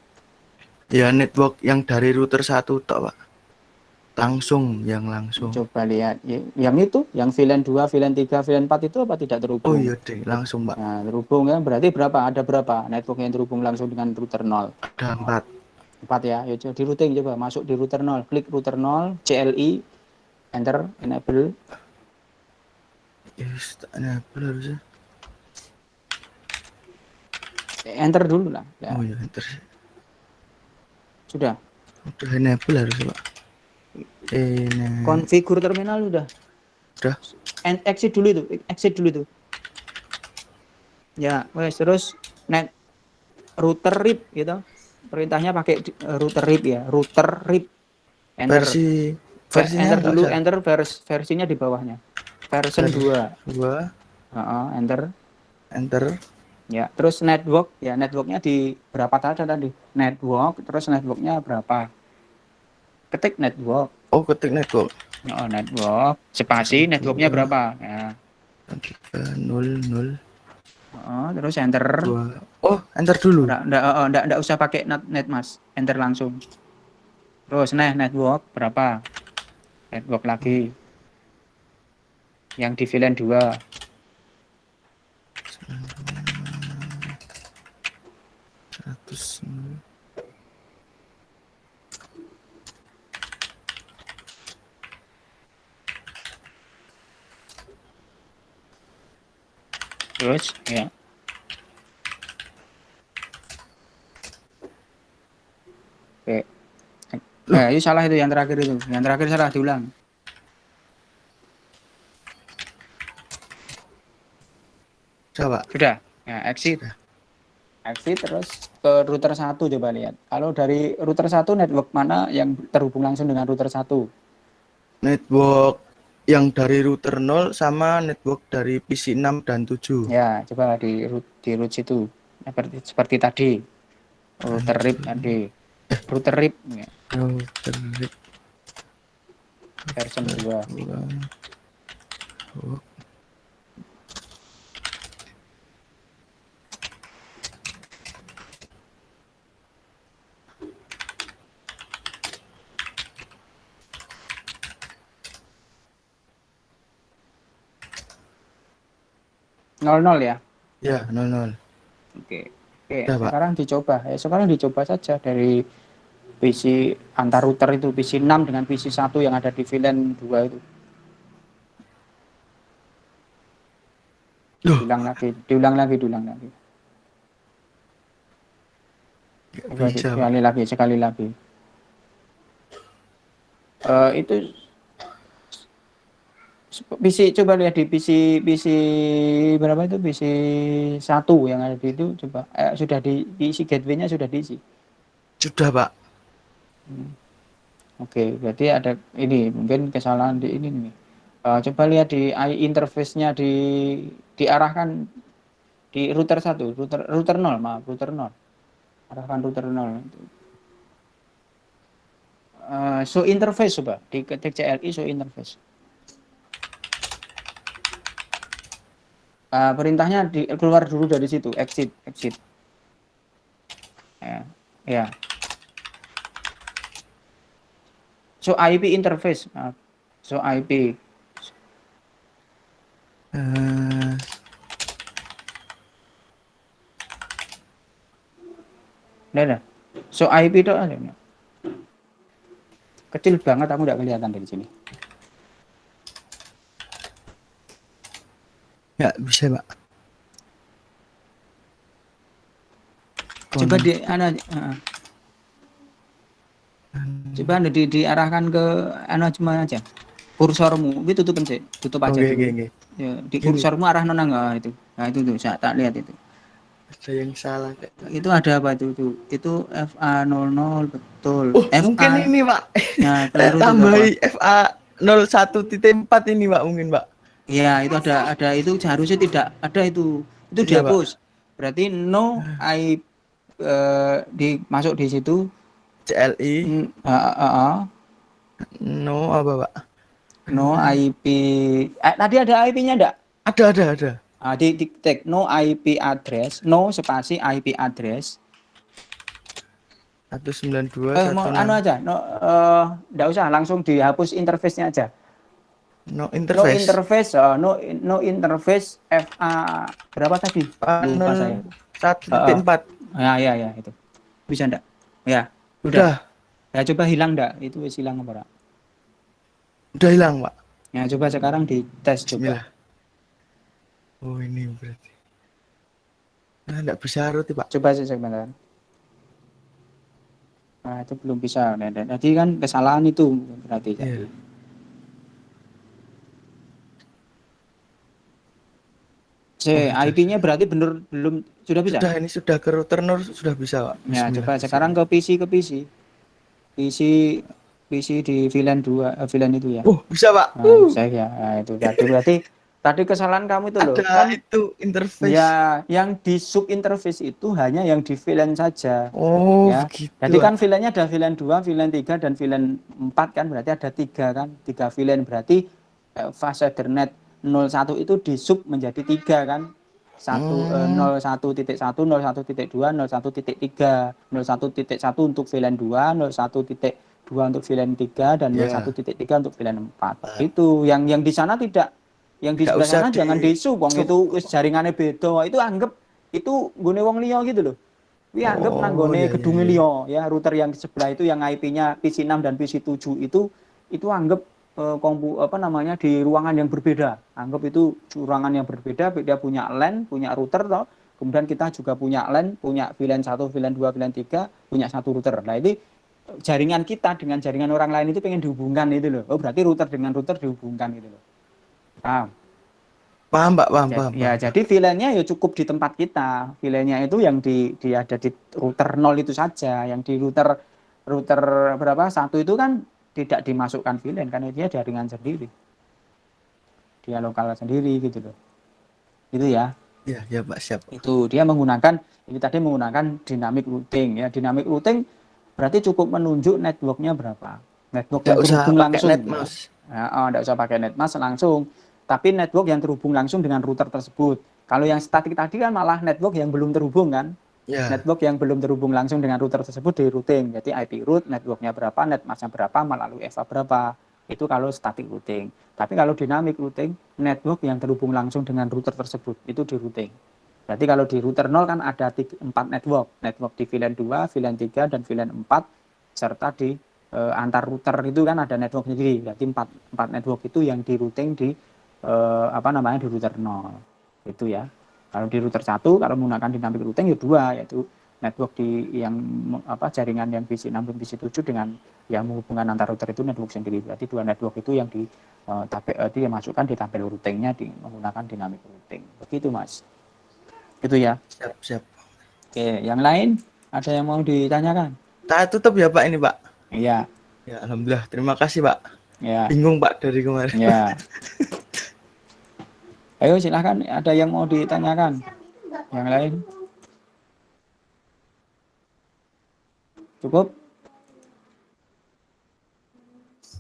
Ya network yang dari router 1 tok, Pak. Langsung. Coba lihat yang itu, yang VLAN 2, VLAN 3, VLAN 4 itu apa tidak terhubung? Oh iya deh, langsung Pak. Nah, terhubung ya, berarti berapa? Ada berapa network yang terhubung langsung dengan router 0? Ada 4. 4 ya. Yuk, di routing coba masuk di router 0, klik router 0, CLI, enter, enable. Yes, enable harusnya. Enter dulu lah. Ya. Oh iya, enter. Sudah. Udah enable harusnya Pak. Konfigur terminal udah. Exit dulu itu. Ya, wes terus net router RIP gitu. Perintahnya pakai router RIP ya, router RIP. Enter. Versinya enter dulu, enter versinya di bawahnya. Version 2. Enter. Ya, terus network, ya networknya di berapa tadi? Network, terus networknya berapa? Ketik network. Oh, ketik network. Network, spasi networknya berapa? Ya. 0. Terus enter. 2. Oh, enter dulu. Nggak usah pakai net Mas, enter langsung. Terus network berapa? Network lagi. Yang di VLAN 2. Terus ya. Oke. Itu salah itu yang terakhir itu. Yang terakhir salah, diulang. Coba. Sudah. Ya, exit. Exit terus ke router 1 coba lihat. Kalau dari router 1 network mana yang terhubung langsung dengan router 1? Network yang dari router 0 sama network dari PC 6 dan 7. Ya, coba di root situ. Seperti tadi. Router RIP tadi. Router RIP ya. Router RIP version 2. Oh. Nol ya? Ya, 00. Oke. Sekarang dicoba saja dari PC antar router itu, PC 6 dengan PC 1 yang ada di VLAN 2 itu. Diulang lagi. Sekali lagi. Itu PC, coba lihat di PC berapa itu, PC 1 yang ada di itu, coba sudah diisi gateway-nya, sudah diisi. Sudah Pak. Oke, berarti ada ini mungkin kesalahan di ini nih. Coba lihat di interface-nya diarahkan di router 1, router 0, maaf, router 0. Arahkan router 0 itu. Show interface coba, diketik CLI show interface. Perintahnya keluar dulu dari situ, exit. Ya. So IP interface, so IP. Eh, Ada. So IP itu ada. Kecil banget, aku nggak kelihatan dari sini. nggak bisa, Pak. Coba coba anda diarahkan ke cuma aja. Kursormu, itu tutup pencet, tutup aja Oke, dulu. oke. Ya, di kursormu arah nona nggak itu. Nah itu tuh, saya tak lihat itu. Ada yang salah kayak. Itu ada apa itu? Itu FA00 betul. Oh, FA, mungkin ini, Pak. nah, keliru itu, Tambahi Pak. FA 01.4 ini, Pak, mungkin, Pak. Iya, itu ada itu seharusnya tidak ada itu. Itu Iya, dihapus. Berarti no I masuk di situ CLI no apa, Pak? no IP tadi ada IP-nya enggak? Ada. Di tag no IP address, no spasi IP address 192 mau aja enggak usah, langsung dihapus interface-nya aja. no interface No interface FA berapa tadi? Lupa saya. 1.4. Ya itu. Bisa enggak? Ya, udah. Ya coba hilang enggak? Itu hilang apa, Pak? Udah hilang, Pak. Ya coba sekarang dites coba. Bismillah. Oh, ini berarti. Nah, enggak bisa roti, Pak. Coba sebentar. Nah, itu belum bisa. Tadi kan kesalahan itu berarti. Iya. IP-nya berarti belum sudah bisa? Sudah, ini sudah ke router NOR sudah bisa, Pak. Ya, coba sekarang ke PC. PC di VLAN 2, VLAN itu ya. Oh, bisa, Pak. Saya ya. Nah, itu tadi kesalahan kamu itu loh. Ada Kan itu interface. ya, yang di sub interface itu hanya yang di VLAN saja. Oh, ya. begitu. Jadi kan VLAN-nya ada VLAN 2, VLAN 3 dan VLAN 4 kan, berarti ada 3 kan. 3 VLAN berarti fase Ethernet 01 itu di sub menjadi 3 kan. 01.1, 01.2, 01.3. 01.1 untuk VLAN 2, 01.2 untuk VLAN 3 dan 01.3 untuk VLAN 4. Itu yang di sana tidak, yang di sebelah sana jangan di sub, itu jaringannya beda. Itu anggap itu nggone wong liya gitu loh. Kuwi anggap nanggone gedung liya ya, router yang sebelah itu yang IP-nya PC6 dan PC7 itu anggap di ruangan yang berbeda. Anggap itu ruangan yang berbeda, dia punya LAN, punya router toh. Kemudian kita juga punya LAN, punya VLAN 1, VLAN 2, VLAN 3, punya satu router. Nah, ini jaringan kita dengan jaringan orang lain itu pengen dihubungkan itu loh. Oh, berarti router dengan router dihubungkan gitu loh. Paham, Pak, paham. Ya, jadi VLAN-nya ya cukup di tempat kita. VLAN-nya itu yang ada di router 0 itu saja. Yang di router berapa? 1 itu kan tidak dimasukkan VLAN karena dia jaringan sendiri. Dia lokal sendiri gitu loh. Itu ya. Ya, Pak, siap. Itu dia menggunakan dynamic routing ya. Dynamic routing berarti cukup menunjuk networknya berapa. Network yang terhubung langsung. Enggak usah pakai NetMask langsung. Tapi network yang terhubung langsung dengan router tersebut. Kalau yang statik tadi kan malah network yang belum terhubung kan. Network yang belum terhubung langsung dengan router tersebut di routing. Jadi IP route, networknya berapa, netmasknya berapa, melalui EVA berapa. Itu kalau static routing. Tapi kalau dynamic routing, network yang terhubung langsung dengan router tersebut, itu di routing. Berarti kalau di router 0 kan ada 4 network. Network di VLAN 2, VLAN 3, dan VLAN 4. Serta di antar router itu kan ada network sendiri. Berarti 4 network itu yang di routing di di router 0. Itu ya. Kalau di router 1, kalau menggunakan dynamic routing ya 2, yaitu network jaringan yang PC6 dan PC7 dengan yang menghubungkan antar router itu network sendiri. Berarti 2 network itu yang dimasukkan di tabel routingnya menggunakan dynamic routing. Begitu, Mas. Itu ya. Siap. Oke, yang lain ada yang mau ditanyakan? Tak tutup ya, Pak, ini, Pak. Iya. Ya, alhamdulillah. Terima kasih, Pak. Ya. Bingung, Pak, dari kemarin. Ya. Ayo silahkan, ada yang mau ditanyakan? Yang lain? Cukup?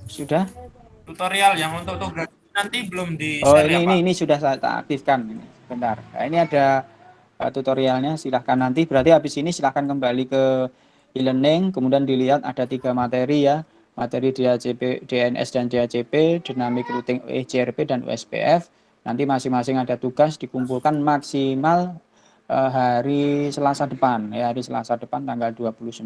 Sudah? Tutorial yang untuk tugas nanti belum di Oh, share ya, Pak? ini sudah saya aktifkan. Bentar. Nah, ini ada tutorialnya, silahkan nanti. Berarti habis ini silahkan kembali ke e-learning, kemudian dilihat ada 3 materi ya. Materi DHCP, DNS dan DHCP, Dynamic Routing ECRP dan USPF. Nanti masing-masing ada tugas dikumpulkan maksimal hari Selasa depan ya, hari Selasa depan tanggal 29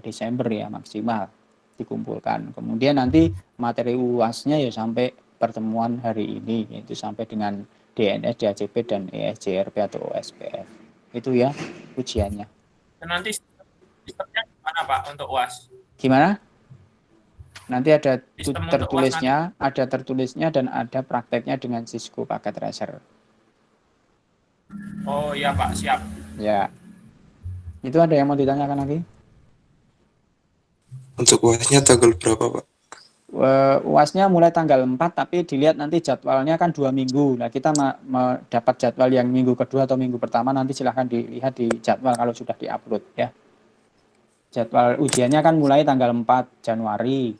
Desember ya maksimal dikumpulkan. Kemudian nanti materi UAS-nya ya sampai pertemuan hari ini, yaitu sampai dengan DNS, DACP, dan ESJRP atau OSPF. Itu ya ujiannya. Dan nanti sistemnya gimana Pak untuk UAS? Gimana? Nanti ada Sistem untuk tertulisnya dan ada prakteknya dengan Cisco Packet Tracer. Oh iya Pak, siap. Ya. Itu ada yang mau ditanyakan lagi? Untuk UAS-nya tanggal berapa, Pak? UAS-nya mulai tanggal 4, tapi dilihat nanti jadwalnya kan 2 minggu. Nah, kita dapat jadwal yang minggu kedua atau minggu pertama, nanti silahkan dilihat di jadwal kalau sudah diupload ya. Jadwal ujiannya kan mulai tanggal 4 Januari,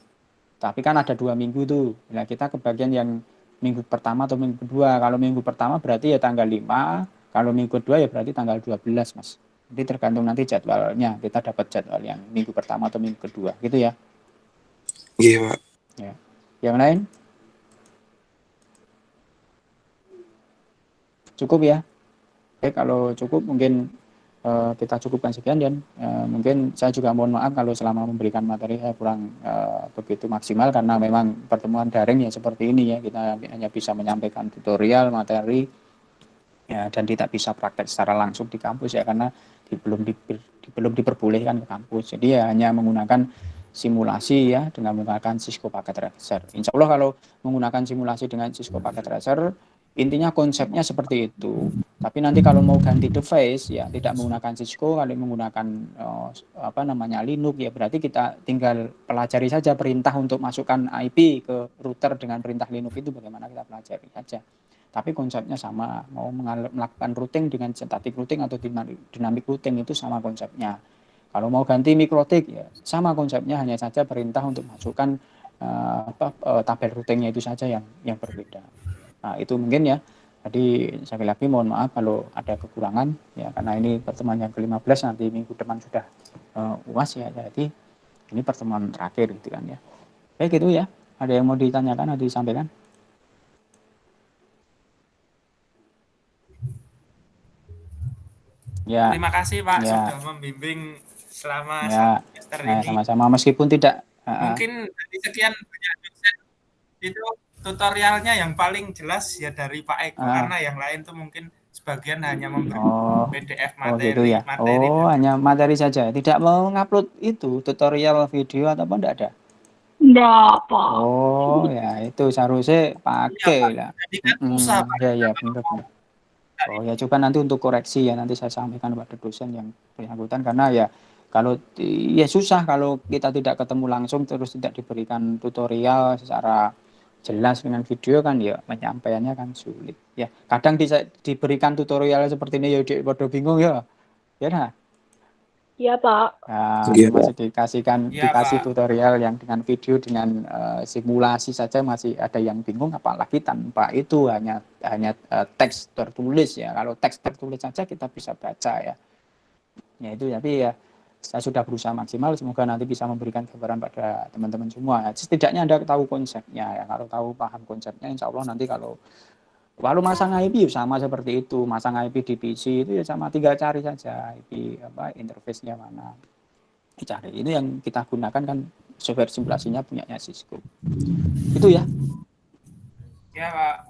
tapi kan ada 2 minggu tuh. Nah, kita kebagian yang minggu pertama atau minggu kedua. Kalau minggu pertama berarti ya tanggal 5, kalau minggu kedua ya berarti tanggal 12, Mas. Jadi tergantung nanti jadwalnya, kita dapat jadwal yang minggu pertama atau minggu kedua, gitu ya. Iya, Pak. Ya. Yang lain? Cukup ya? Oke, kalau cukup mungkin kita cukupkan sekian, dan mungkin saya juga mohon maaf kalau selama memberikan materi saya kurang begitu maksimal, karena memang pertemuan daring ya seperti ini ya, kita hanya bisa menyampaikan tutorial, materi, ya, dan tidak bisa praktek secara langsung di kampus ya, karena belum diperbolehkan ke kampus. Jadi ya hanya menggunakan simulasi ya, dengan menggunakan Cisco Packet Tracer. Insya Allah kalau menggunakan simulasi dengan Cisco Packet Tracer, intinya konsepnya seperti itu. Tapi nanti kalau mau ganti device ya tidak menggunakan Cisco, kalau menggunakan Linux ya berarti kita tinggal pelajari saja perintah untuk masukkan IP ke router dengan perintah Linux itu, bagaimana kita pelajari saja. Tapi konsepnya sama, mau melakukan routing dengan static routing atau dynamic routing itu sama konsepnya. Kalau mau ganti mikrotik ya sama konsepnya, hanya saja perintah untuk masukkan tabel routingnya itu saja yang berbeda. Nah, itu mungkin ya. Jadi sekali lagi mohon maaf kalau ada kekurangan ya, karena ini pertemuan yang ke-15, nanti minggu depan sudah UAS ya. Jadi ini pertemuan terakhir gitu kan ya. Baik, itu ya. Ada yang mau ditanyakan atau disampaikan? Ya. Terima kasih Pak ya. sudah membimbing selama ya. semester ini. Sama-sama, meskipun tidak. Mungkin dari sekian banyak dosen itu tutorialnya yang paling jelas ya dari Pak Eko, karena yang lain tuh mungkin sebagian hanya memberi PDF materi. Gitu ya. Hanya materi saja, tidak mau ngupload itu tutorial video atau apa, enggak ada? Enggak, Pak. Ya itu seharusnya pakai lah. Jadi kan susah Pak. Ya benar. Ya coba nanti untuk koreksi ya, nanti saya sampaikan kepada dosen yang bersangkutan, karena ya kalau ya susah kalau kita tidak ketemu langsung terus tidak diberikan tutorial secara jelas dengan video kan ya, penyampaiannya kan sulit ya. Kadang diberikan tutorial seperti ini ya bodoh bingung ya. Ya nah. Iya, Pak. Nah, masih dikasih tutorial yang dengan video, dengan simulasi saja masih ada yang bingung, apalagi tanpa itu hanya teks tertulis ya. Kalau teks tertulis saja kita bisa baca ya. Ya itu, tapi ya saya sudah berusaha maksimal, semoga nanti bisa memberikan gambaran pada teman-teman semua. Setidaknya Anda tahu konsepnya ya. Kalau tahu paham konsepnya, insya Allah nanti kalau masang IP sama seperti itu, masang IP di PC itu ya sama, tinggal cari saja IP interface-nya mana, dicari. Itu yang kita gunakan kan software simulasinya punyanya Cisco. Itu ya. Ya Pak.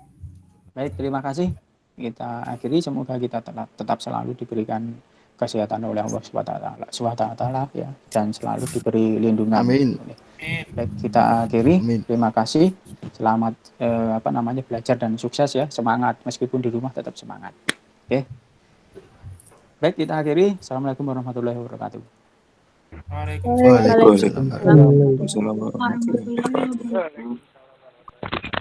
Baik, terima kasih. Kita akhiri, semoga kita tetap selalu diberikan kesehatan oleh Allah SWT ya, dan selalu diberi lindungan. Amin. Baik, kita akhiri. Amin. Terima kasih. Selamat belajar dan sukses ya. Semangat, meskipun di rumah tetap semangat. Oke. Baik, kita akhiri. Assalamualaikum warahmatullahi wabarakatuh. Waalaikumsalam warahmatullahi wabarakatuh.